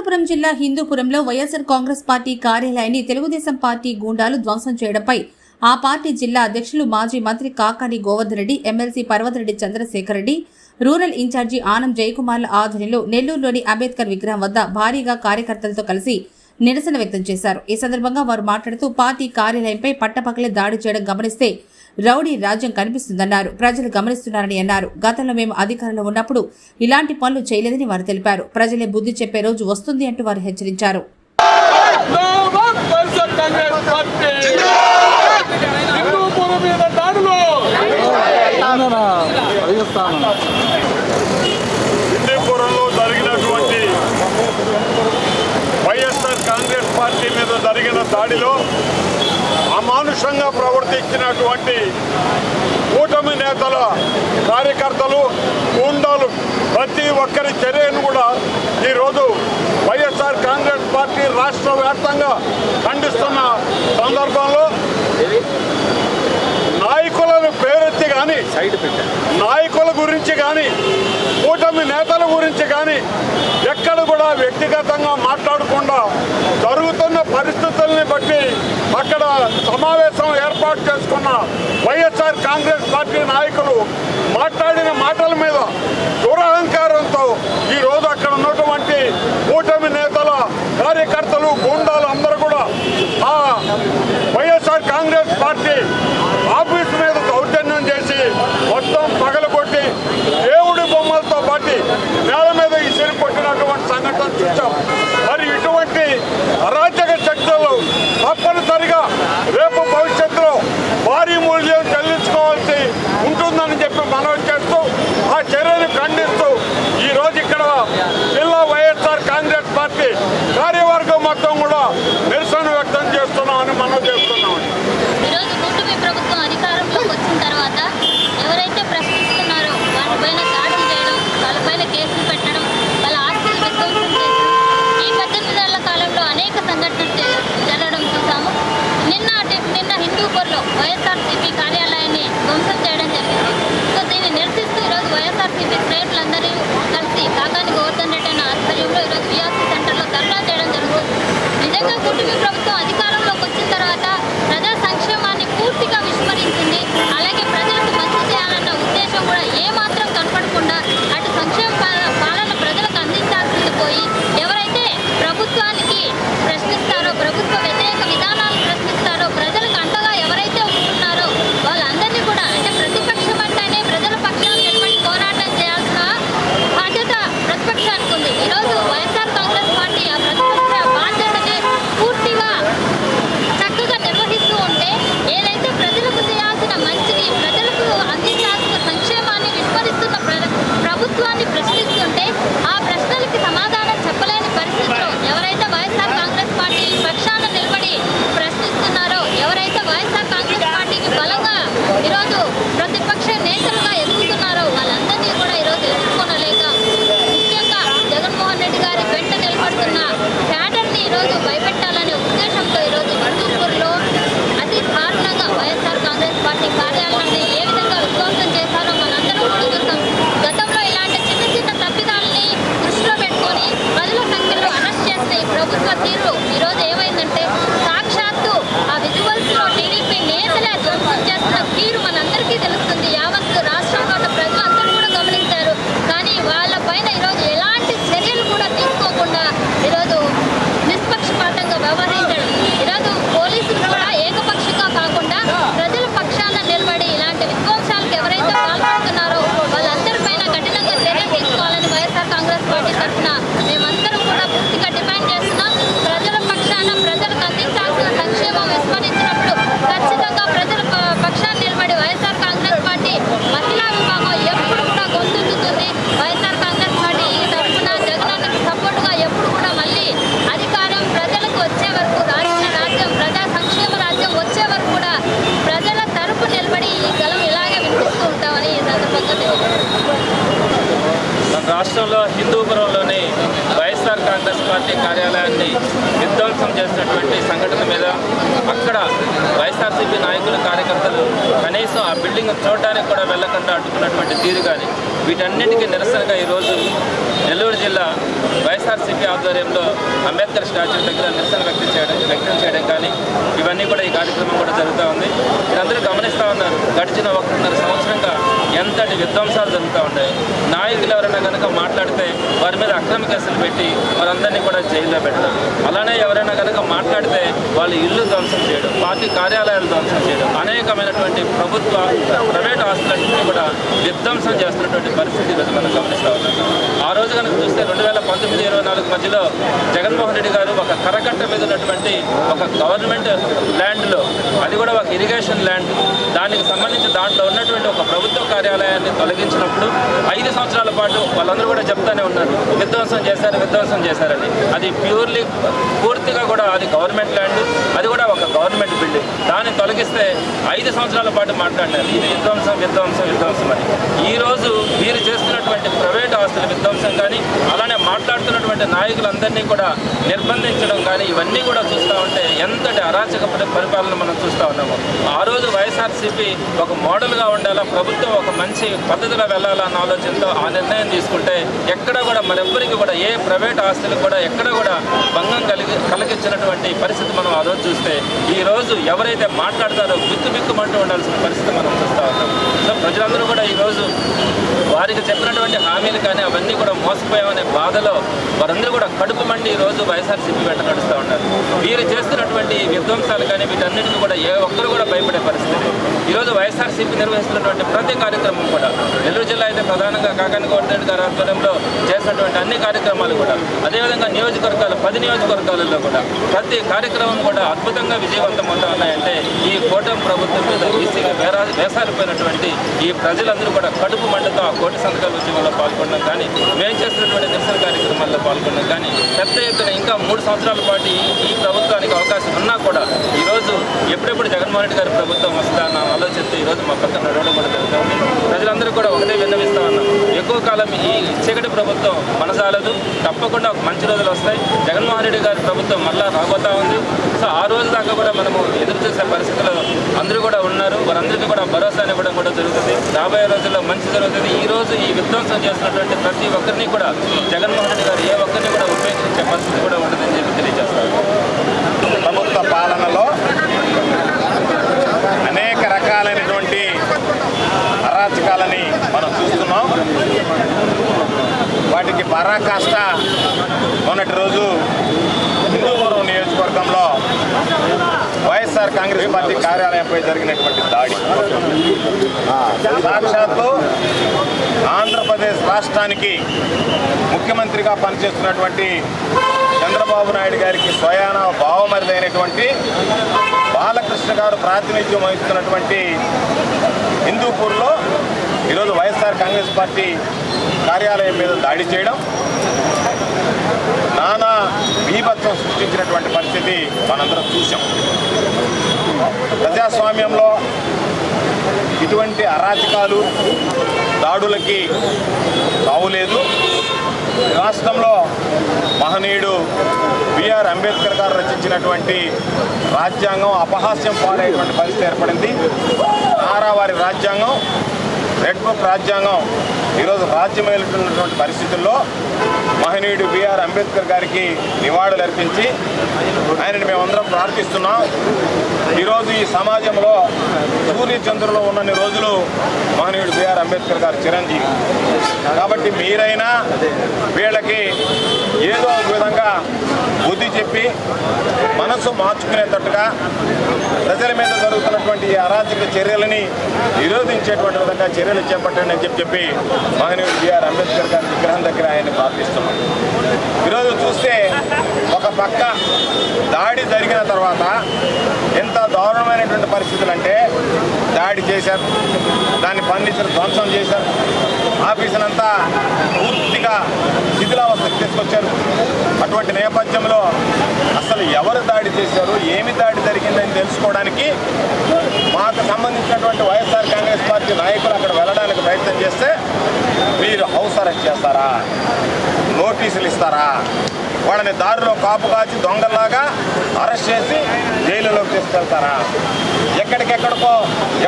అనంతపురం జిల్లా హిందూపురంలో వైఎస్ఆర్ కాంగ్రెస్ పార్టీ కార్యాలయాన్ని తెలుగుదేశం పార్టీ గూండాలు ధ్వంసం చేయడంపై ఆ పార్టీ జిల్లా అధ్యక్షులు మాజీ మంత్రి Kakani Govardhan Reddy, MLC Parvathareddy Chandrasekhar Reddy, rural incharge Anam జయకుమార్ల ఆధ్వర్యంలో నెల్లూరులోని అంబేద్కర్ విగ్రహం వద్ద భారీగా కార్యకర్తలతో కలిసి నిరసన వ్యక్తం చేశారు. ఈ సందర్భంగా వారు మాట్లాడుతూ పార్టీ కార్యాలయంపై పట్టపగలే దాడి చేయడం గమనిస్తే రౌడీ రాజ్యం కనిపిస్తుందన్నారు. ప్రజలు గమనిస్తున్నారని అన్నారు. గతంలో మేము అధికారంలో ఉన్నప్పుడు ఇలాంటి పనులు చేయలేదని వారు తెలిపారు. ప్రజలే బుద్ధి చెప్పే రోజు వస్తుంది అంటూ వారు హెచ్చరించారు. వైఎస్ఆర్ కాంగ్రెస్ పార్టీ మీద జరిగిన దాడిలో అమానుషంగా ప్రవర్తించినటువంటి కూటమి నేతల కార్యకర్తలు, గూండాలు ప్రతి ఒక్కరి చర్యను కూడా ఈరోజు వైఎస్ఆర్ కాంగ్రెస్ పార్టీ రాష్ట్ర వ్యాప్తంగా ఖండిస్తున్న సందర్భంలో నాయకులను పేరెత్తి కానీ, నాయకుల గురించి కానీ, కూటమి నేతల గురించి కానీ ఎక్కడ కూడా వ్యక్తిగతంగా మాట్లాడకుండా జరుగుతున్న పరిస్థితుల్ని బట్టి అక్కడ సమావేశం ఏర్పాటు చేసుకున్న వైఎస్ఆర్ కాంగ్రెస్ పార్టీ నాయకులు మాట్లాడిన మాటల మీద దురహంకారంతో ఈరోజు అక్కడ ఉన్నటువంటి కూటమి నేతల కార్యకర్తలు, గూండాలు అందరూ కూడా ఆ వైఎస్ఆర్ కాంగ్రెస్ పార్టీ ఆఫీస్ మీద దౌర్జన్యం చేసి మొత్తం పగలగొట్టి దేవుడి బొమ్మలతో పాటు నేల మీద ఇసిరి కొట్టినటువంటి సంఘటన చూసాం. మరి ఇటువంటి అరాచక శక్తులు తప్పనిసరిగా రేపు భవిష్యత్తులో భారీ మూల్యం చెల్లించుకోవాల్సి ఉంటుందని చెప్పి మనవి చేస్తూ ఆ చర్యను ఖండిస్తూ ఈరోజు ఇక్కడ జిల్లా వైఎస్ఆర్ కాంగ్రెస్ పార్టీ కార్యవర్గం మొత్తం కూడా నిరసన వ్యక్తం చేస్తున్నామని మనం చేస్తున్నాం. ప్రభుత్వం అధికారంలోకి వచ్చిన తర్వాత ఎవరైతే ప్రశ్నిస్తున్నారో వాళ్ళపైన దాడులు చేయడం, వాళ్ళపైన కేసులు పెట్టడం, వాళ్ళ ఆస్తులు విధ్వంసం చేయడం, ఈ 18 ఏళ్ల కాలంలో అనేక సంఘటనలు జరగడం చూసాము. నిన్న హిందూపూర్లో వైఎస్ఆర్సీపీ కార్యాలయాన్ని ధ్వంసం చేయడం జరిగింది. సో దీన్ని నిరసిస్తూ ఈరోజు వైఎస్ఆర్సీపీ శ్రేణులందరూ కలిసి కాకాని గోవర్ధన్ రెడ్డి అన్న ఆధ్వర్యంలో ఈరోజు విఆర్సీ సెంటర్లో ధర్నా చేయడం జరుగుతుంది. నిజంగా కూటమి ప్రభుత్వం అధికారంలోకి వచ్చిన తర్వాత ప్రజా సంక్షేమాన్ని పూర్తిగా విస్మరించింది. అలాగే ప్రజలకు మంచి చేయాలన్న ఉద్దేశం కూడా ఏమాత్రం కనపడకుండా అటు సంక్షేమ పాలన ప్రజలకు అందించాల్సింది పోయి ఎవరైతే ప్రభుత్వానికి ప్రశ్నిస్తారో, ప్రభుత్వ వ్యతిరేక విధానాలు ప్రశ్నిస్తారో, ప్రజలకు అండగా ఎవరైతే ఉంటున్నారో వాళ్ళందరినీ కూడా, అంటే ప్రతిపక్షం అంటేనే ప్రజల పక్షాన్ని నిలబడి పోరాటం చేయాల్సిన బాధ్యత ప్రతిపక్షానికి ఉంది. ఈరోజు వైఎస్ఆర్ కాంగ్రెస్ పార్టీ ఆ ప్రతిపక్ష బాధ్యతని పూర్తిగా చక్కగా నిర్వహిస్తూ ఉంటే, ఏదైతే ప్రజలకు చేయాల్సిన మంచిని, ప్రజలకు అందించాల్సిన సంక్షేమాన్ని విస్మరిస్తున్న ప్రభుత్వాన్ని ప్రశ్నిస్తుంటే ఆ ప్రశ్నలకి సమాధానం చెప్పలేని పరిస్థితిలో ఎవరైతే వైఎస్ఆర్ కాంగ్రెస్ పార్టీ పక్షాన నిలబడి ప్రశ్నిస్తున్నారో, ఎవరైతే వైఎస్ఆర్ కాంగ్రెస్ పార్టీకి బలంగా ఈరోజు ప్రతిపక్ష నేతలుగా ఎదుగుతున్నారో వాళ్ళందరినీ కూడా ఈరోజు ఎదుర్కొనలేక, ముఖ్యంగా జగన్మోహన్ రెడ్డి గారి వెంట నిలబడుతున్న క్యాడర్ని ఈరోజు భయపెట్టాలనే ఉద్దేశంతో ఈరోజు హిందూపూర్లో అతి దారుణంగా వైఎస్ఆర్ కాంగ్రెస్ పార్టీ కార్యాలయాన్ని ఏ విధంగా విధ్వంసం చేశారో మనందరం కూడా చూస్తాం. గతంలో ఇలాంటి చిన్న చిన్న తప్పిదాలని దృష్టిలో పెట్టుకొని పదుల సంఖ్యలో అరెస్ట్ చేసిన ఈ ప్రభుత్వ తీరు ఈరోజు ఏమైందంటే సాక్షాత్తు ఆ విజువల్స్లో టీడీపీ నేతలే ధ్వంసం చేస్తున్న తీరు మనందరికీ తెలుస్తుంది. యావత్ రాష్ట్రంలో ఉన్న ప్రజలందరూ కూడా గమనించారు. కానీ వాళ్ళపైన ఈరోజు ఎలాంటి చర్యలు కూడా తీసుకోకుండా ఈరోజు నిష్పక్షపాతంగా వ్యవహరించడం, ఈరోజు పోలీసులు కూడా ఏకపక్షంగా కాకుండా ప్రజల పక్షాన నిలబడి ఇలాంటి విధ్వంసాలకు ఎవరైతే పాల్పడుతున్నారో వాళ్ళందరిపైన కఠినంగా చర్యలు తీసుకోవాలని వైఎస్ఆర్ కాంగ్రెస్ పార్టీ తరఫున మేమందరం కూడా పూర్తిగా డిమాండ్ చేస్తున్నాం. ప్రజల పక్షాన ప్రజలకు అందించాల్సిన సంక్షేమం విస్మరించినప్పుడు ఖచ్చితంగా ప్రజల పక్షాన నిలబడి వైఎస్ఆర్ కాంగ్రెస్ పార్టీ మహిళా విభాగం ఎప్పుడు కూడా గొంతెత్తుతుంది. వైఎస్ఆర్ కాంగ్రెస్ పార్టీ తరఫున జగనన్నకు సపోర్టుగా ఎప్పుడు కూడా మళ్ళీ అధికారం ప్రజలకు వచ్చే వరకు, రాజ్యం ప్రజా సంక్షేమ రాజ్యం వచ్చే వరకు కూడా ప్రజల తరపు నిలబడి ఈ గలం ఇలాగే వినిపిస్తూ ఉంటామని ఈ సందర్భంగా తెలియజేస్తున్నాం. రాష్ట్రంలో హిందూపురంలోని వైఎస్ఆర్ వైఎస్ఆర్ కాంగ్రెస్ పార్టీ కార్యాలయాన్ని విధ్వంసం చేసినటువంటి సంఘటన మీద అక్కడ వైఎస్ఆర్సీపీ నాయకులు కార్యకర్తలు కనీసం ఆ బిల్డింగ్ చూడటానికి కూడా వెళ్లకుండా అడ్డుకున్నటువంటి తీరు కానీ వీటన్నిటికీ నిరసనగా ఈరోజు నెల్లూరు జిల్లా వైఎస్ఆర్సీపీ ఆధ్వర్యంలో అంబేద్కర్ స్టాచ్యూ దగ్గర నిరసన వ్యక్తం చేయడం కానీ ఇవన్నీ కూడా ఈ కార్యక్రమం కూడా జరుగుతూ ఉంది. మీరందరూ గమనిస్తూ ఉన్నారు, గడిచిన 1.5 సంవత్సరంగా ఎంతటి విధ్వంసాలు జరుగుతూ ఉన్నాయి. నాయకులు ఎవరైనా కనుక మాట్లాడితే వారి మీద అక్రమ కేసులు పెట్టి వారందరినీ కూడా జైల్లో పెట్టడం, అలానే ఎవరైనా కనుక మాట్లాడితే వాళ్ళ ఇల్లు ధ్వంసం చేయడం, పార్టీ కార్యాలయాలు ధ్వంసం చేయడం, అనేకమైనటువంటి ప్రైవేట్ ఆస్తులన్నింటినీ కూడా విధ్వంసం చేస్తున్నటువంటి పరిస్థితి ఈరోజు మనం గమనిస్తూ ఉన్నాం. ఆ రోజు కనుక చూస్తే 2019-24 మధ్యలో జగన్మోహన్ రెడ్డి గారు ఒక కరకట్ట మీద ఉన్నటువంటి ఒక గవర్నమెంట్ ల్యాండ్లో, అది కూడా ఒక ఇరిగేషన్ ల్యాండ్, దానికి సంబంధించి దాంట్లో ఉన్నటువంటి ఒక ప్రభుత్వ కార్యాలయాన్ని తొలగించినప్పుడు 5 సంవత్సరాల పాటు వాళ్ళందరూ కూడా చెప్తానే ఉన్నారు విధ్వంసం చేశారని. అది పూర్తిగా కూడా అది గవర్నమెంట్ ల్యాండ్, అది కూడా ఒక గవర్నమెంట్ బిల్డింగ్. దాన్ని తొలగిస్తే 5 సంవత్సరాల పాటు మాట్లాడినారు ఇది విధ్వంసం అని. ఈరోజు వీరు చేస్తున్నటువంటి ప్రైవేట్ ఆస్తుల విధ్వంసం కానీ, అలానే మాట్లాడుతున్నటువంటి నాయకులందరినీ కూడా నిర్బంధించడం కానీ, ఇవన్నీ కూడా చూస్తూ ఉంటే ఎంతటి అరాచక పరిపాలన మనం చూస్తూ ఉన్నాము. ఆ రోజు వైఎస్ఆర్సీపీ ఒక మోడల్గా ఉండాలా, ప్రభుత్వం ఒక మంచి పద్ధతిలో వెళ్ళాలన్న ఆలోచనతో ఆ నిర్ణయం తీసుకుంటే ఎక్కడ కూడా మరెవ్వరికి కూడా ఏ ప్రైవేట్ ఆస్తులకు కూడా ఎక్కడ కూడా భంగం కలిగించినటువంటి పరిస్థితి మనం ఆ రోజు చూస్తే, ఈ రోజు ఎవరైతే మాట్లాడతారో బిక్కుమంటూ ఉండాల్సిన పరిస్థితి మనం చూస్తూ ఉన్నాం. సో ప్రజలందరూ కూడా ఈరోజు వారికి చెప్పినటువంటి హామీలు కానీ అవన్నీ కూడా మోసపోయామనే బాధలో వారందరూ కూడా కడుపు మండి ఈరోజు వైఎస్ఆర్సీపీ వెంట నడుస్తూ ఉన్నారు. వీరు చేస్తున్నటువంటి విధ్వంసాలు కానీ వీటన్నిటికీ కూడా ఏ ఒక్కరు కూడా భయపడే పరిస్థితి. ఈరోజు వైఎస్ఆర్సీపీ నిర్వహిస్తున్నటువంటి ప్రతి కార్యక్రమం కూడా, నెల్లూరు జిల్లా అయితే ప్రధానంగా కాకాని గోవర్ధన్ గారి ఆధ్వర్యంలో చేసినటువంటి అన్ని కార్యక్రమాలు కూడా, అదేవిధంగా 10 నియోజకవర్గాలలో కూడా ప్రతి కార్యక్రమం కూడా అద్భుతంగా విజయవంతం అవుతా ఉన్నాయంటే ఈ కూటమి ప్రభుత్వం మీద ఈసీగా వేసారిపోయినటువంటి ఈ ప్రజలందరూ కూడా కడుపు మంటతో ఆ కోటి సంతకాల ఉద్యమంలో పాల్గొనడం కానీ, మేము చేస్తున్నటువంటి నిరసన కార్యక్రమాల్లో పాల్గొనడం కానీ, పెద్ద ఎత్తున ఇంకా 3 సంవత్సరాల పాటు ఈ ప్రభుత్వానికి అవకాశం ఉన్నా కూడా ఈరోజు ఎప్పుడెప్పుడు జగన్మోహన్ రెడ్డి గారి ప్రభుత్వం వస్తుందా అన్న ఆలోచనతో ఈరోజు మా పక్కన నడవడం కూడా జరుగుతుంది. ప్రజలందరూ కూడా ఒకటే విన్నవిస్తూ ఉన్నాం, ఎక్కువ కాలం ఈ చీకటి ప్రభుత్వం మనసాలదు, తప్పకుండా మంచి రోజులు వస్తాయి. జగన్మోహన్ రెడ్డి గారి ప్రభుత్వం మళ్ళా రాబోతా ఉంది. సో ఆ రోజు దాకా కూడా మనము ఎదురు చూసే పరిస్థితుల్లో అందరూ కూడా ఉన్నారు. వారందరికీ కూడా భరోసాని ఇవ్వడం కూడా జరుగుతుంది. రాబోయే రోజుల్లో మంచి జరుగుతుంది. ఈ రోజు ఈ విధ్వంసం చేస్తున్నటువంటి ప్రతి ఒక్కరిని కూడా జగన్మోహన్ రెడ్డి గారు ఏ ఒక్కరిని కూడా ఉపేక్షించే పరిస్థితి కూడా ఉండదని చెప్పి తెలియజేస్తారు. ప్రభుత్వ పాలనలో అనేక రకాలైనటువంటి అరాచకాలని మనం చూస్తున్నాం. వాటికి పరాకాష్ట మొన్నటి రోజు హిందూపురం నియోజకవర్గంలో వైఎస్ఆర్ కాంగ్రెస్ పార్టీ కార్యాలయంపై జరిగినటువంటి దాడి సాక్షాత్తు ఆంధ్రప్రదేశ్ రాష్ట్రానికి ముఖ్యమంత్రిగా పనిచేస్తున్నటువంటి చంద్రబాబు నాయుడు గారికి స్వయాన భావమరిది అయినటువంటి బాలకృష్ణ గారు ప్రాతినిధ్యం వహిస్తున్నటువంటి హిందూపూర్లో ఈరోజు వైఎస్ఆర్ కాంగ్రెస్ పార్టీ కార్యాలయం మీద దాడి చేయడం నానా బీభత్సం సృష్టించినటువంటి పరిస్థితి మనందరం చూసాం. ప్రజాస్వామ్యంలో ఇటువంటి అరాచకాలు దాడులకి తావులేదు. రాష్ట్రంలో మహనీయుడు బిఆర్ అంబేద్కర్ గారు రచించినటువంటి రాజ్యాంగం అపహాస్యం పాలైనటువంటి పరిస్థితి ఏర్పడింది. నారావారి రాజ్యాంగం, రెడ్ బుక్ రాజ్యాంగం ఈరోజు రాజ్యమేలుతున్నటువంటి పరిస్థితుల్లో మహనీయుడు బిఆర్ అంబేద్కర్ గారికి నివాళులు అర్పించి ఆయనని మేమందరం ప్రార్థిస్తున్నాం. ఈరోజు ఈ సమాజంలో సూర్యచంద్రులో ఉన్నన్ని రోజులు మహనీయుడు బిఆర్ అంబేద్కర్ గారు చిరంజీవి. కాబట్టి మీరైనా వీళ్ళకి ఏదో ఒక విధంగా బుద్ధి చెప్పి మనసు మార్చుకునేటట్టుగా ప్రజల మీద జరుగుతున్నటువంటి ఈ అరాచక చర్యలని నిరోధించేటువంటి విధంగా చర్యలు చేపట్టండి అని చెప్పి మహనీయుడు బిఆర్ అంబేద్కర్ గారి విగ్రహం దగ్గర ఆయన ప్రార్థిస్తున్నాం. ఈరోజు చూస్తే ఒక పక్క దాడి జరిగిన తర్వాత ఎంత దారుణమైనటువంటి పరిస్థితులు అంటే దాడి చేశారు, దాన్ని ఫర్నిచర్ ధ్వంసం చేశారు, ఆఫీసునంతా పూర్తిగా శిథిలావస్థకు తీసుకొచ్చారు. అటువంటి నేపథ్యంలో అసలు ఎవరు దాడి చేశారు, ఏమి దాడి జరిగిందని తెలుసుకోవడానికి మాకు సంబంధించినటువంటి వైఎస్ఆర్ కాంగ్రెస్ పార్టీ నాయకులు అక్కడ వెళ్ళడానికి ప్రయత్నం చేస్తే మీరు హౌస్ అరెస్ట్ చేస్తారా, నోటీసులు ఇస్తారా? వాళ్ళని దారిలో కాపు కాచి దొంగల్లాగా అరెస్ట్ చేసి జైలులోకి తీసుకెళ్తారా? ఎక్కడికెక్కడికో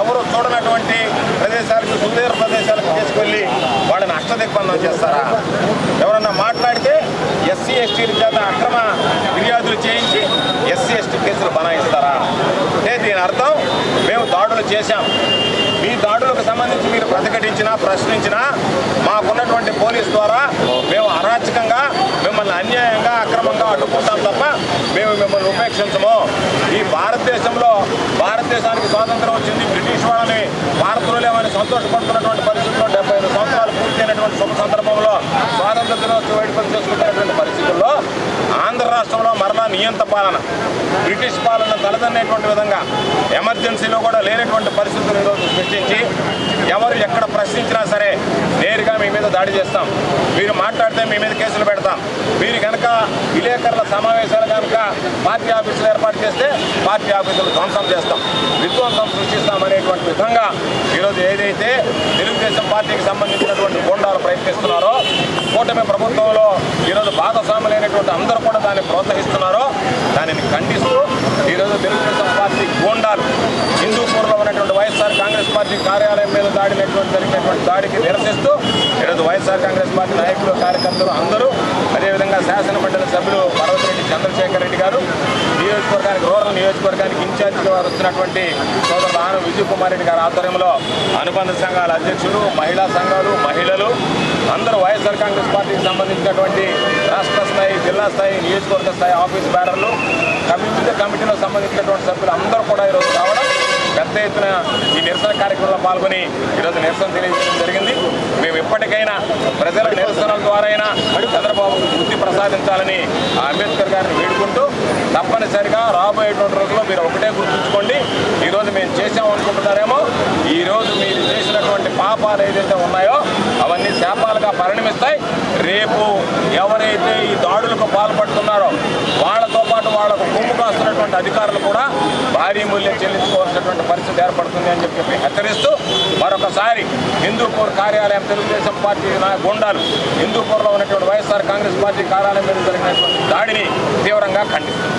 ఎవరు చూడనటువంటి ప్రదేశాలకు, సుదూర ప్రదేశాలకు తీసుకెళ్ళి వాళ్ళని అష్టదిగ్బంధం చేస్తారా? ఎవరన్నా మాట్లాడితే ఎస్సీ ఎస్టీల చేత అక్రమ ఫిర్యాదులు చేయించి ఎస్సీ ఎస్టీ కేసులు బనాయిస్తారా? అంటే దీని అర్థం మేము దాడులు చేశాం, మీ దాడులకు సంబంధించి మీరు ప్రతిఘటించినా ప్రశ్నించినా మాకున్నటువంటి పోలీస్ ద్వారా మేము అరాచకంగా మిమ్మల్ని అన్యాయంగా అక్రమంగా అడ్డుకుంటాం తప్ప మేము మిమ్మల్ని ఉపేక్షించము. ఈ భారతదేశానికి స్వాతంత్రం వచ్చింది, బ్రిటిష్ వాళ్ళని భారతీయులేమని సంతోషపడుతున్నటువంటి పరిస్థితుల్లో 75 సంవత్సరాలు పూర్తయినటువంటి శుభ సందర్భంలో స్వాతంత్ర దినోత్సవ వేడుకలు చేసుకుంటున్నటువంటి పరిస్థితుల్లో ఆంధ్ర రాష్ట్రంలో మరలా నియంత పాలన, బ్రిటిష్ పాలన తలదన్నేటువంటి విధంగా ఎమర్జెన్సీలో కూడా లేనటువంటి పరిస్థితులు ఈరోజు సృష్టించి ఎవరు ఎక్కడ ప్రశ్నించినా సరే నేరుగా మీ మీద దాడి చేస్తాం, మీరు మాట్లాడితే మీ మీద కేసులు పెడతాం, మీరు కనుక విలేకరుల సమావేశాలు కనుక పార్టీ ఆఫీసులు ఏర్పాటు చేస్తే పార్టీ ఆఫీసులు ధ్వంసం చేస్తాం, విధ్వంసం సృష్టిస్తామనేటువంటి విధంగా ఈరోజు ఏదైతే తెలుగుదేశం పార్టీకి సంబంధించినటువంటి గూండాలు ప్రయత్నిస్తున్నారో, కూటమి ప్రభుత్వంలో ఈరోజు భాగస్వాములైనటువంటి అందరూ కూడా దాన్ని ప్రోత్సహిస్తున్నారో దానిని ఖండిస్తూ ఈరోజు తెలుగుదేశం పార్టీ గూండాలు హిందూపూర్లో ఉన్నటువంటి వైఎస్ఆర్ కాంగ్రెస్ పార్టీ కార్యాలయం మీద జరిగినటువంటి దాడికి నిరసిస్తూ ఈరోజు వైఎస్ఆర్ కాంగ్రెస్ పార్టీ నాయకులు, కార్యకర్తలు అందరూ, అదేవిధంగా శాసనమండలి సభ్యులు పర్వతిరెడ్డి చంద్రశేఖర్ రెడ్డి గారు, రూరల్ నియోజకవర్గానికి ఇన్ఛార్జిగా వచ్చినటువంటి సోదరులు ఆనం విజయ్ కుమార్ రెడ్డి గారి ఆధ్వర్యంలో అనుబంధ సంఘాల అధ్యక్షులు, మహిళా సంఘాలు, మహిళలు అందరూ వైఎస్ఆర్ కాంగ్రెస్ పార్టీకి సంబంధించినటువంటి రాష్ట్ర స్థాయి, జిల్లా స్థాయి, నియోజకవర్గ స్థాయి ఆఫీస్ బ్యానర్లు, వివిధ కమిటీలకు సంబంధించినటువంటి సభ్యులు అందరూ కూడా ఈరోజు రావడం, పెద్ద ఎత్తున ఈ నిరసన కార్యక్రమంలో పాల్గొని ఈరోజు నిరసన తెలియజేయడం జరిగింది. మేము ఇప్పటికైనా ప్రజల నిరసనల ద్వారా చంద్రబాబుకు బుద్ధి ప్రసాదించాలని ఆ అంబేద్కర్ గారిని వేడుకుంటూ, తప్పనిసరిగా రాబోయేటువంటి రోజుల్లో మీరు ఒకటే గుర్తుంచుకోండి, ఈరోజు మేము చేసామనుకుంటున్నారేమో, ఈరోజు మీరు చేసినటువంటి పాపాలు ఏదైతే ఉన్నాయో అవన్నీ శాపాలుగా పరిణమిస్తాయి. రేపు ఎవరైతే ఈ దాడులకు పాల్పడుతున్నారో వాళ్ళతో పాటు వాళ్లకు కొమ్ము కాస్తున్నటువంటి అధికారులు కూడా భారీ మూల్యం చెల్లించుకోవాల్సినటువంటి పరిస్థితి ఏర్పడుతుంది అని చెప్పి హెచ్చరిస్తూ మరొకసారి హిందూపూర్ కార్యాలయం తెలుగుదేశం పార్టీ గూండాలు హిందూపూర్లో ఉన్నటువంటి వైఎస్ఆర్ కాంగ్రెస్ పార్టీ కార్యాలయం మీద జరిగినటువంటి దాడిని తీవ్రంగా ఖండిస్తుంది.